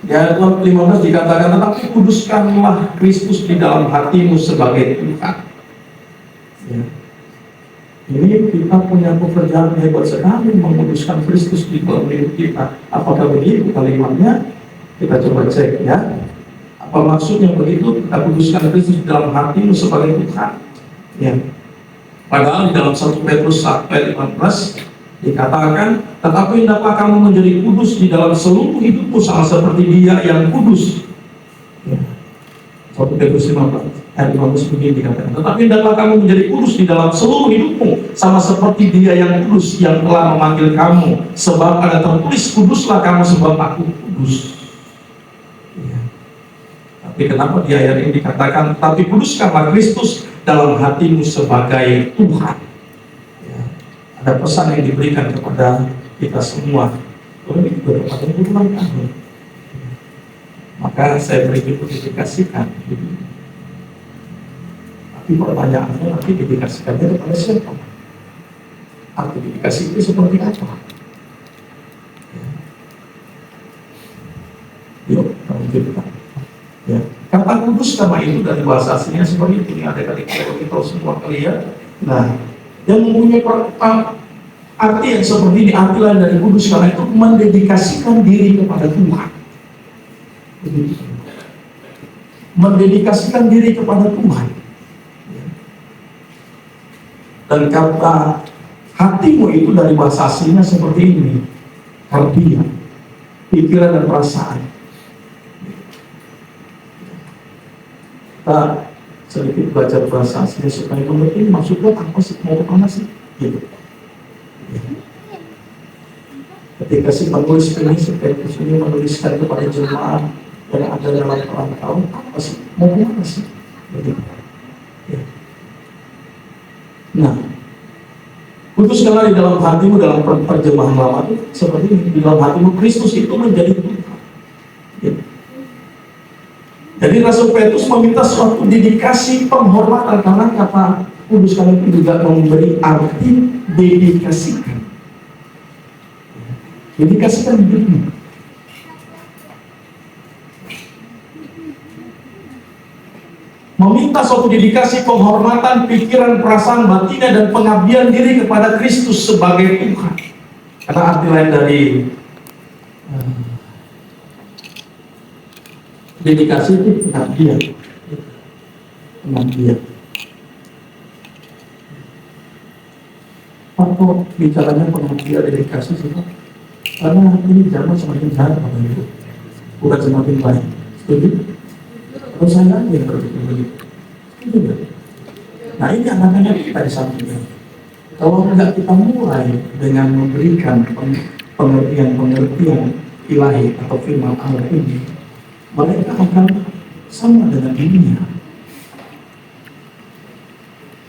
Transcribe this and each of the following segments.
Di ayat 15 dikatakan, tetapi kuduskanlah Kristus di dalam hatimu sebagai Tuhan. Ya. Ini kita punya pekerjaan hebat sekali menguduskan Kristus di dalam hidup kita. Apakah begitu kalimatnya? Kita coba cek ya. Apa maksudnya begitu? Kita kuduskan Kristus di dalam hatimu sebagai Tuhan. Ya. Padahal di dalam 1 Petrus 1:15 dikatakan, tetapi hendaklah kamu menjadi kudus di dalam seluruh hidupmu sama seperti Dia yang kudus. Ya. 1 Petrus 5:15 begini dikatakan, tetapi hendaklah kamu menjadi kudus di dalam seluruh hidupmu sama seperti Dia yang kudus yang telah memanggil kamu, sebab ada tertulis, kuduslah kamu sebab aku kudus. Ya. Tapi kenapa di ayat ini dikatakan, tapi kuduskanlah Kristus dalam hatimu sebagai Tuhan. Ya. Ada pesan yang diberikan kepada kita semua, ini juga kepada ulang tahun. Maka saya beri dedikasikan. Tapi pertanyaannya, nanti dedikasikannya kepada siapa? Arti dedikasi itu seperti apa? Yuk, kita. Ya. Kata kudus nama itu dari bahasa aslinya seperti itu. Ini ada kali kita semua kalian. Nah, yang mempunyai arti yang seperti ini, arti lain dari kudus karena itu mendedikasikan diri kepada Tuhan. Mendedikasikan diri kepada Tuhan. Dan kata hatimu itu dari bahasa aslinya seperti ini, kardia, pikiran dan perasaan. Kita sedikit belajar bahasa aslinya supaya mengerti maksudnya apa sih, mau kemana sih, gitu. Ketika si penulis ini menuliskan kepada jemaat yang ada dalam perantauan, apa sih, mau kemana sih, gitu. Ya. Nah, kuduskanlah di dalam hatimu, dalam terjemahan lama itu seperti ini, di dalam hatimu Kristus itu menjadi Tuhan. Ya. Jadi Rasul Petrus meminta suatu dedikasi penghormatan karena kata kuduskan itu juga memberi arti dedikasikan. Dedikasikan dirimu. Meminta suatu dedikasi, penghormatan, pikiran, perasaan, batinnya, dan pengabdian diri kepada Kristus sebagai Tuhan. Karena arti lain dari dedikasi itu pengabdian. Pengabdian. Apa bicaranya pengabdian dedikasi sih? Karena ini zaman semakin jahat, bukan semakin baik. Setuju? Terus saya yang berpikir begitu. Nah, ini anak-anak kita di sampingnya. Kalau tidak kita mulai dengan memberikan pengertian ilahi atau firman Allah ini, mereka akan sama dengan dunia.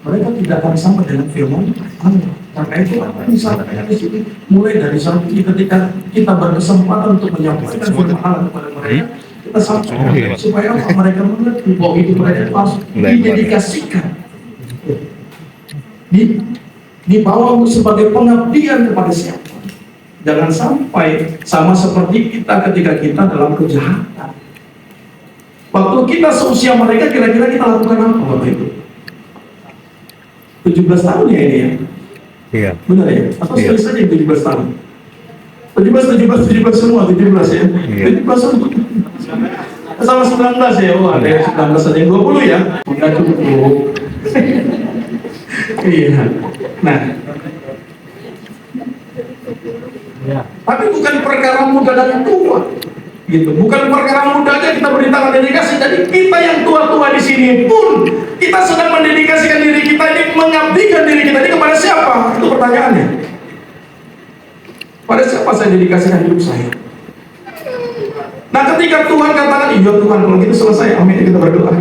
Mereka tidak akan sama dengan firman Allah. Maka itu apa yang disampaikan di sini? Mulai dari saat ini ketika kita berkesempatan untuk menyampaikan firman Allah kepada mereka, kita sampaikan supaya apa? Mereka mengerti bahwa itu mereka harus didedikasikan, dibawa sebagai pengabdian kepada siapa. Jangan sampai sama seperti kita ketika kita dalam kejahatan. Waktu kita seusia mereka, kira-kira kita lakukan apa waktu itu? 17 tahun ya ini ya? Iya. Benar ya? Atau sekali saja 17 tahun? 17 semua, 17 ya? Iya. 17 semua. Sama 19 ya? Oh, ada yang 19 saja, yang 20 ya? Udah cukup. Iya. Nah. Ya. Tapi bukan perkara muda dan tua. Gitu. Bukan perkara mudanya kita beritakan dedikasi. Jadi kita yang tua-tua di sini pun kita sedang mendedikasikan diri kita ini, mengabdikan diri kita ini kepada siapa? Itu pertanyaannya. Pada siapa saya dedikasikan hidup saya? Nah, ketika Tuhan katakan, iya Tuhan, kalau gitu selesai, amin, kita berdoa.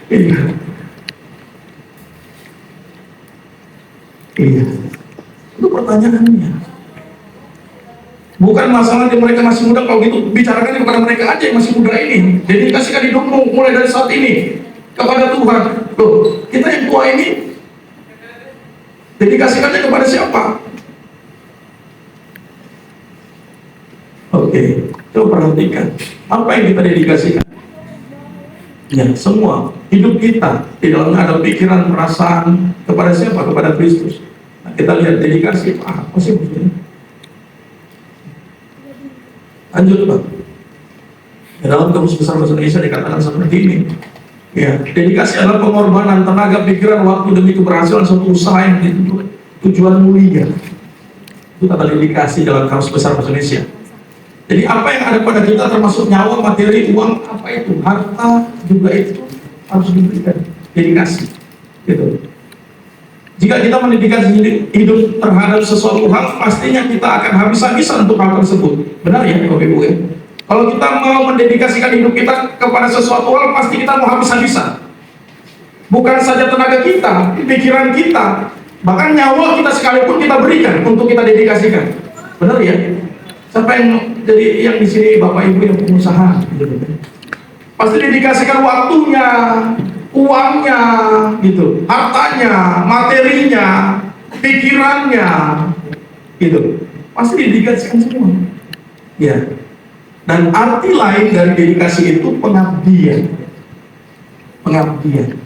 Iya. Iya. Itu pertanyaannya. Bukan masalah di mereka masih muda, kalau gitu bicarakan kepada mereka aja yang masih muda ini. Dedikasikan hidupmu mulai dari saat ini kepada Tuhan. Loh, kita yang tua ini dedikasikannya kepada siapa? Oh, Oke, coba perhatikan apa yang kita dedikasikan. Ya, semua hidup kita di dalamnya ada pikiran, perasaan kepada siapa? Kepada Kristus. Nah, kita lihat dedikasi apa sih maksudnya? Lanjut Pak. Di dalam Kamus Besar Bahasa Indonesia dikatakan seperti ini. Ya, dedikasi adalah pengorbanan tenaga, pikiran, waktu demi keberhasilan suatu usaha yang tujuan mulia. Itu kata dedikasi dalam Kamus Besar Bahasa Indonesia. Jadi apa yang ada pada kita termasuk nyawa, materi, uang, apa itu, harta juga itu harus diberikan dedikasi. Gitu. Jika kita mendedikasi hidup terhadap sesuatu hal, pastinya kita akan habis-habisan untuk hal tersebut. Benar ya, Bapak Ibu ya? Kalau kita mau mendedikasikan hidup kita kepada sesuatu hal, pasti kita mau habis-habisan. Bukan saja tenaga kita, pikiran kita, bahkan nyawa kita sekalipun kita berikan untuk kita dedikasikan. Benar ya? Siapa yang jadi yang di sini Bapak Ibu yang pengusaha, gitu. Pasti dedikasikan waktunya, uangnya, gitu, hartanya, materinya, pikirannya, gitu. Pasti dedikasikan semua. Ya. Dan arti lain dari dedikasi itu pengabdian. Pengabdian.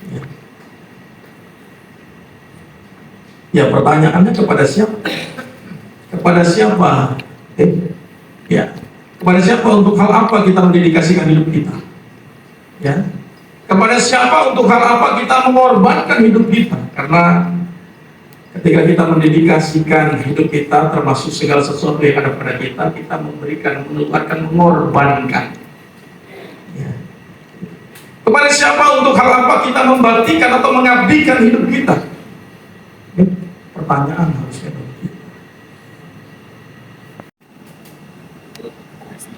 Ya, ya pertanyaannya kepada siapa? Kepada siapa? Ya, kepada siapa, untuk hal apa kita mendedikasikan hidup kita? Ya, kepada siapa, untuk hal apa kita mengorbankan hidup kita? Karena ketika kita mendedikasikan hidup kita, termasuk segala sesuatu yang ada pada kita, kita memberikan, menukarkan, mengorbankan. Ya. Kepada siapa, untuk hal apa kita membaktikan atau mengabdikan hidup kita? Ini pertanyaan harusnya.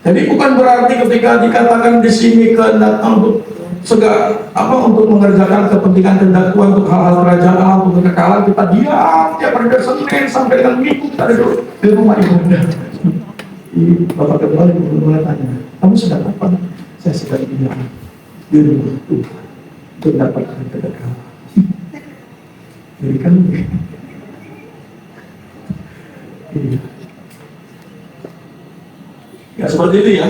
Jadi bukan berarti ketika dikatakan di sini kehendak untuk untuk mengerjakan kepentingan kehendak Tuhan, untuk hal-hal kerajaan Allah, untuk kekekalan, kita diam tiap hari dari Senin sampai dengan Minggu kita ada di rumah ibadah. Bapak ketua ibu tanya, kamu sedang apa? Saya sedang diam di rumah Tuhan untuk mendapatkan kekekalan. Jadi kan ya seperti itu ya.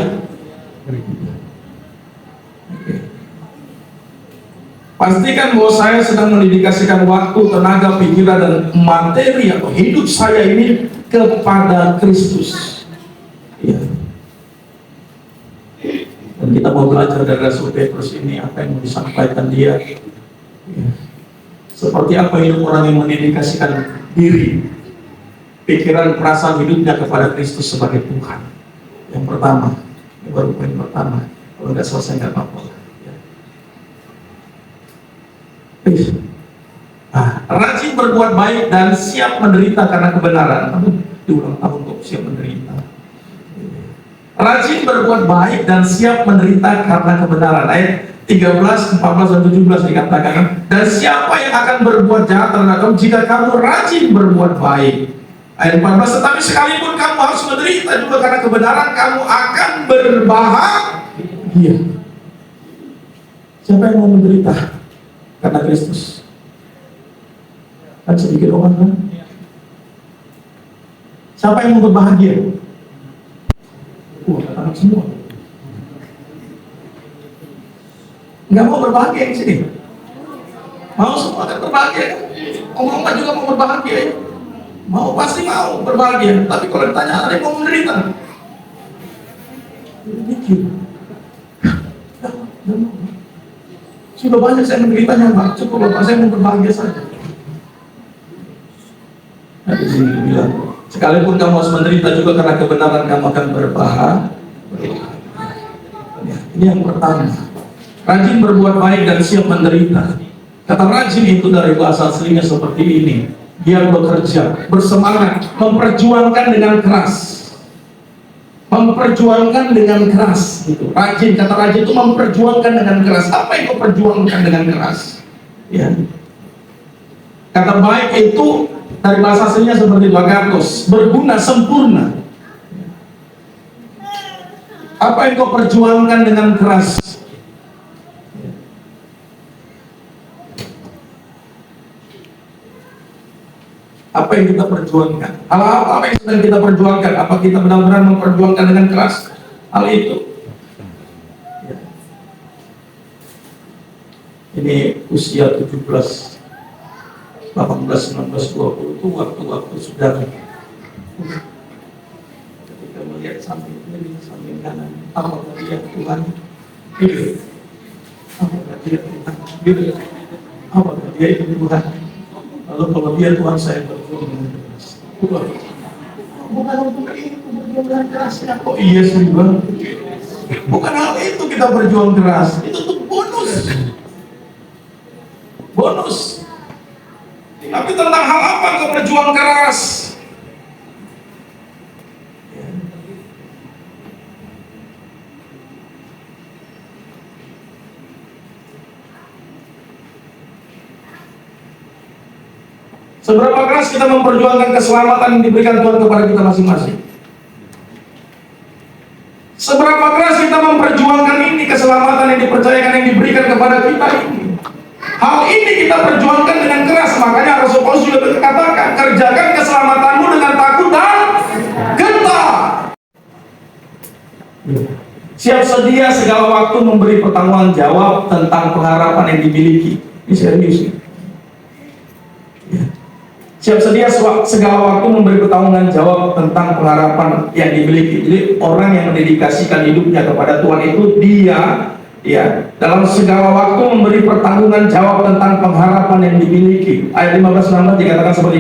Pastikan bahwa saya sedang mendedikasikan waktu, tenaga, pikiran, dan materi atau hidup saya ini kepada Kristus. Ya. Dan kita mau belajar dari Rasul Petrus ini, apa yang mau disampaikan dia. Ya. Seperti apa hidup orang yang mendedikasikan diri, pikiran, perasaan hidupnya kepada Kristus sebagai Tuhan. Yang pertama, ini baru poin pertama. Kalau nggak selesai nggak apa-apa. Rajin berbuat baik dan siap menderita karena kebenaran. Diulang tahun kok siap menderita. Rajin berbuat baik dan siap menderita karena kebenaran. Ayat 13, 14, dan 17 dikatakan, dan siapa yang akan berbuat jahat terhadap kamu jika kamu rajin berbuat baik. Ayat 14, tetapi sekalipun kamu harus menderita juga karena kebenaran, kamu akan berbahagia. Siapa yang mau menderita karena Kristus? Kan sedikit orang kan? Siapa yang mau berbahagia? Anak semua. Nggak mau berbahagia yang sini? Mau semua kan berbahagia? Orang juga mau berbahagia ya? Mau, pasti mau berbahagia. Tapi kalau ditanya, ada yang mau menderita? Mikir. Sudah banyak saya menderitanya, Pak. Cukup Bapak, saya mau berbahagia saja. Nah, di sini bilang, sekalipun kamu harus menderita juga karena kebenaran, kamu akan berbahagia. Ya, ini yang pertama. Rajin berbuat baik dan siap menderita. Kata rajin itu dari bahasa aslinya seperti ini. Dia bekerja, bersemangat, memperjuangkan dengan keras. Memperjuangkan dengan keras. Gitu. Rajin, kata rajin itu memperjuangkan dengan keras. Apa yang kau perjuangkan dengan keras? Ya. Kata baik itu dari bahasa aslinya seperti agathos, berguna, sempurna. Apa yang kau perjuangkan dengan keras? Apa yang kita perjuangkan? Hal apa yang sedang kita perjuangkan? Apa kita benar-benar memperjuangkan dengan keras hal itu? Ya. Ini usia 17, 18, 19, 20 itu waktu-waktu sudah ketika melihat samping kiri, samping kanan, apakah dia Tuhan? Gitu. Apakah dia Tuhan? Gitu. Apakah dia itu Tuhan? Lalu kalau dia Tuhan, saya berjuang dengan keras. Bukan untuk itu berjuang dengan kerasnya. Oh iya sih Bang. Bukan hal itu kita berjuang keras. Itu tuh bonus. Bonus. Tapi tentang hal apa kau berjuang keras? Seberapa keras kita memperjuangkan keselamatan yang diberikan Tuhan kepada kita masing-masing? Seberapa keras kita memperjuangkan ini keselamatan yang dipercayakan, yang diberikan kepada kita ini? Hal ini kita perjuangkan dengan keras. Makanya Rasul Paulus juga berkatakan, kerjakan keselamatanmu dengan takut dan gentar. Siap sedia segala waktu memberi pertanggungan jawab tentang pengharapan yang dimiliki. Ini serius nih. Siap sedia segala waktu memberi pertanggungan jawab tentang pengharapan yang dimiliki. Jadi orang yang mendedikasikan hidupnya kepada Tuhan itu dia ya dalam segala waktu memberi pertanggungan jawab tentang pengharapan yang dimiliki. Ayat 15-16 dikatakan seperti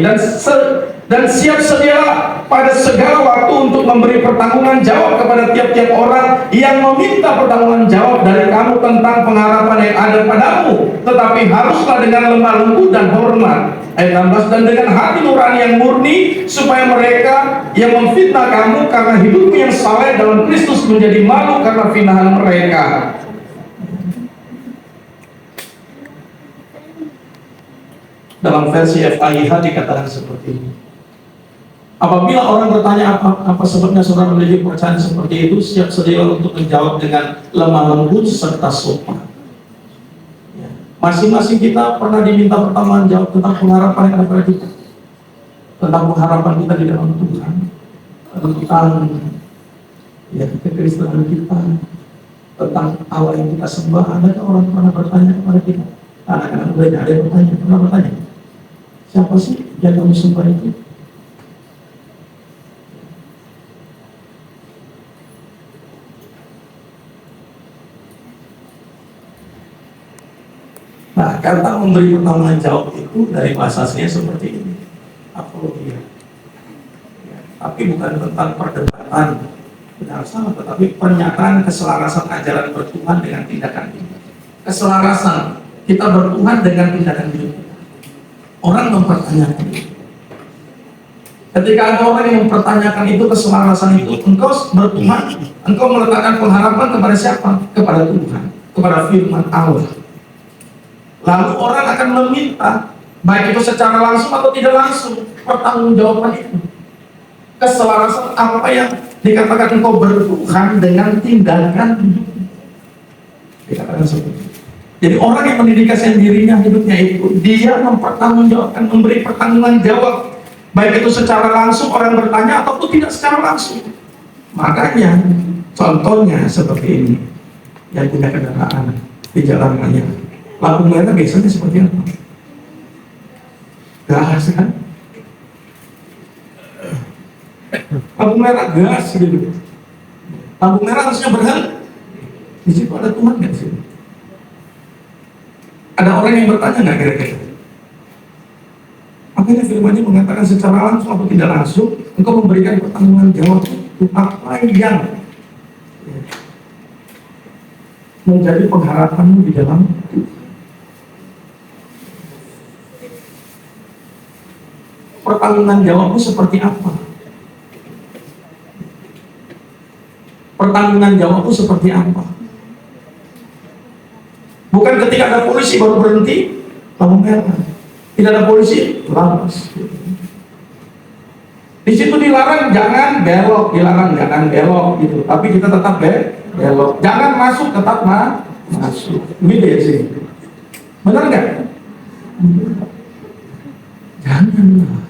dan siap sedia pada segala waktu untuk memberi pertanggungan jawab kepada tiap-tiap orang yang meminta pertanggungan jawab dari kamu tentang pengharapan yang ada padamu, tetapi haruslah dengan lemah lembut dan hormat. Ayat 16, dan dengan hati nurani yang murni, supaya mereka yang memfitnah kamu karena hidupmu yang saleh dalam Kristus menjadi malu karena fitnahan mereka. Dalam versi FAIH dikatakan seperti ini. Apabila orang bertanya apa sebabnya saudara memiliki percayaan seperti itu, siap sedia untuk menjawab dengan lemah lembut serta sopan. Masing-masing kita pernah diminta pertanggungan jawab tentang pengharapan yang ada pada kita, tentang pengharapan kita di dalam Tuhan, tentang ya kekristenan kita, tentang Allah yang kita sembah. Adakah orang pernah bertanya kepada kita? Anak-anak muda ada yang pernah bertanya, siapa sih yang kamu sembah itu? Nah, kata memberi pertanggungan jawab itu dari bahasa aslinya seperti ini, apologia. Ya, tapi bukan tentang perdebatan benar salah, tetapi pernyataan keselarasan ajaran bertuhan dengan tindakan ini. Keselarasan kita bertuhan dengan tindakan hidup. Orang mempertanyakan itu. Ketika ada orang yang mempertanyakan itu, keselarasan itu, engkau bertuhan, engkau meletakkan pengharapan kepada siapa? Kepada Tuhan, kepada firman Allah. Lalu orang akan meminta, baik itu secara langsung atau tidak langsung, pertanggungjawaban itu. Keselarasan apa yang dikatakan engkau bertuhan dengan tindakan hidup. Dikatakan seperti itu. Jadi orang yang mendedikasikan dirinya hidupnya itu, dia mempertanggungjawabkan, memberi pertanggungan jawab, baik itu secara langsung orang bertanya ataupun tidak secara langsung. Makanya contohnya seperti ini, yang punya kendaraan di jalan raya. Lampu merah biasanya seperti apa? Gas kan? Lampu merah gas gitu. Lampu merah harusnya berhenti. Di situ ada Tuhan nggak sih? Ada orang yang bertanya nggak kira-kira? Makanya firman-Nya mengatakan secara langsung atau tidak langsung, engkau memberikan pertanggungan jawab itu apa yang menjadi pengharapanmu di dalam Tuhan. Pertanggungan jawabmu seperti apa? Pertanggungan jawabmu seperti apa? Bukan ketika ada polisi baru berhenti, lampu merah. Tidak ada polisi, laras. Di situ dilarang jangan belok, dilarang jangan belok gitu. Tapi kita tetap belok. Jangan masuk, tetap masuk. Gitu ya sih. Benar nggak? Janganlah.